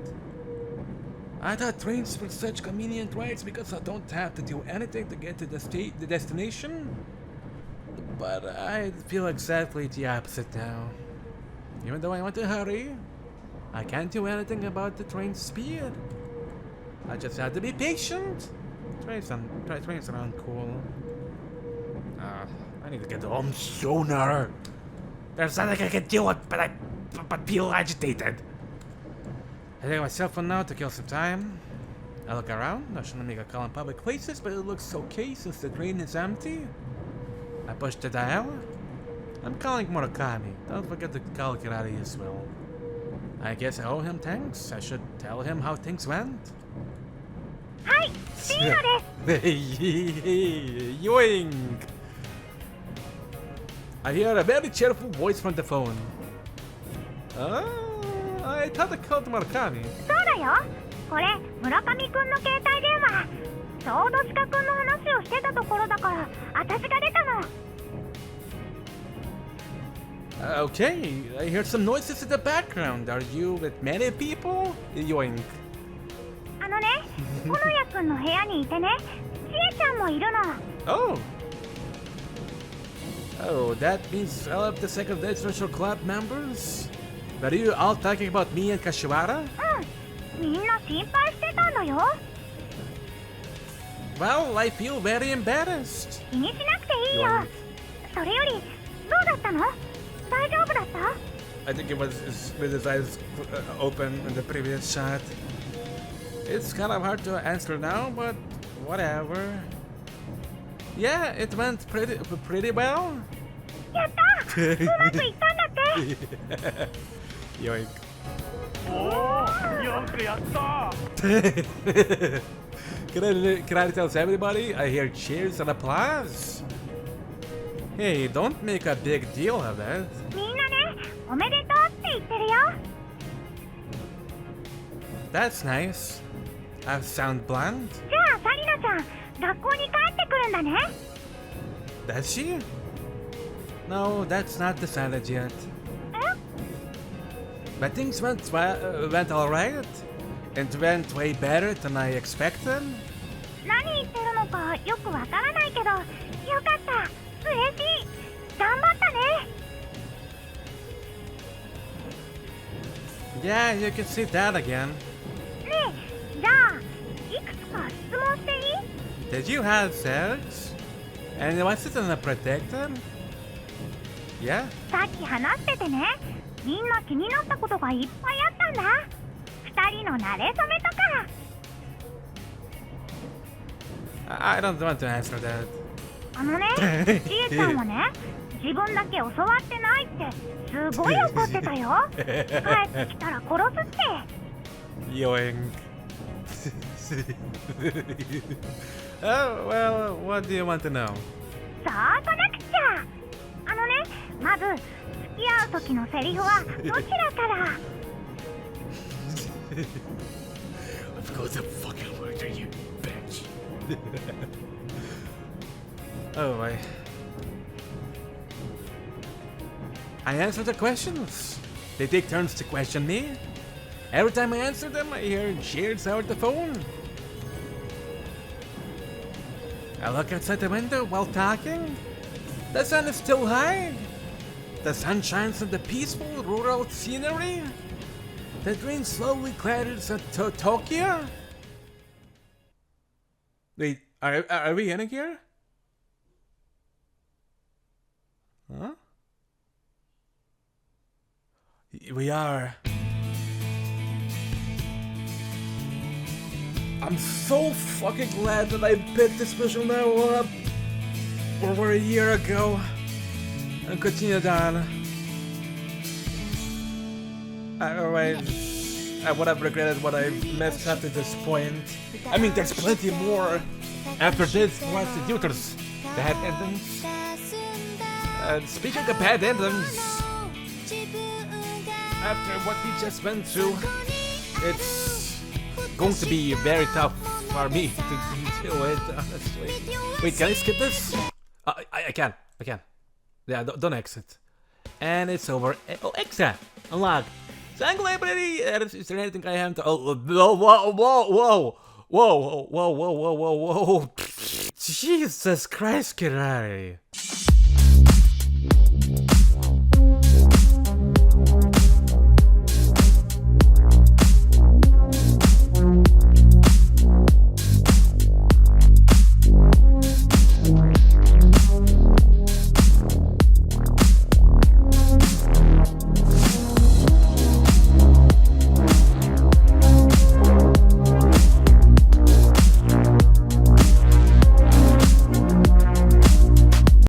I thought trains were such convenient rides because I don't have to do anything to get to the destination. But I feel exactly the opposite now. Even though I want to hurry, I can't do anything about the train's speed. I just have to be patient. Trains aren't cool. I need to get home sooner. There's nothing I can do but feel agitated. I take my cell phone now to kill some time. I look around. I shouldn't make a call in public places, but it looks okay since the drain is empty. I push the dial. I'm calling Murakami. Don't forget to call Kirari as well. I guess I owe him thanks. I should tell him how things went. Hi, Sarina desu. Yoink! I hear a very cheerful voice from the phone. I thought I called Murakami. そうだよ。これ村上くんの携帯電話。ちょうど鹿くんの話をしてたところだから私が出たの。Okay, I hear some noises in the background. Are you with many people? Yoink. あのね、小野谷くんの部屋にいてね、ちえちゃんもいるの。Oh. Oh, that means all of the second international club members? Are you all talking about me and Kashiwara? うん、みんな心配してたんだよ。Well, I feel very embarrassed. 気にしなくていいよ。それより、どうだったの？大丈夫だった？ I think it was with his eyes open in the previous shot. It's kind of hard to answer now, but whatever. Yeah, it went pretty well. やった！うまくいったんだって。Yoink. よくやった Kirari tells everybody. I hear cheers and applause. Hey, don't make a big deal of that. みんなね、おめでとうって言ってるよ。That's nice. I sound blunt. じゃあサリナちゃん、学校に帰ってくるんだね。Does she? No, that's not decided yet. But things went alright. It went way better than I expected. 何言ってるのかよくわからないけど、よかった。嬉しい。頑張ったね。Yeah, you can see that again. ねえ、じゃあいくつか質問していい？ Did you have sex? And was it unprotected? Yeah? さっき話しててね、みんな気になったことがいっぱいあったんだ。二人の馴れ初めとか。I don't want to answer that. あのね、ちえちゃんはね、自分だけ教わってないってすごい怒ってたよ。帰ってきたら殺すって。Yoink. Oh, well, what do you want to know? そうこなくちゃ。あのね、まず付き合う時のセリフはどちらから？ Of course, I fucking murder you, bitch. Oh, I answer the questions. They take turns to question me. Every time I answer them, I hear cheers out the phone. I look outside the window while talking. The sun is still high. The sun shines on the peaceful rural scenery. The train slowly clatters to Tokyo. Wait, are we in here? Huh? We are. I'm so fucking glad that I picked this special now up over a year ago and continued on. Otherwise, I would have regretted what I messed up to this point. I mean, there's plenty more after this. Once the Duter's bad endings. Speaking of bad endings, after what we just went through, it's going to be very tough for me to deal with, honestly. Wait, can I skip this? I can. Yeah, don't exit. And it's over. Oh, extra! Unlock. Single ability! Is there anything I have to... Oh, whoa! Jesus Christ, Kirari!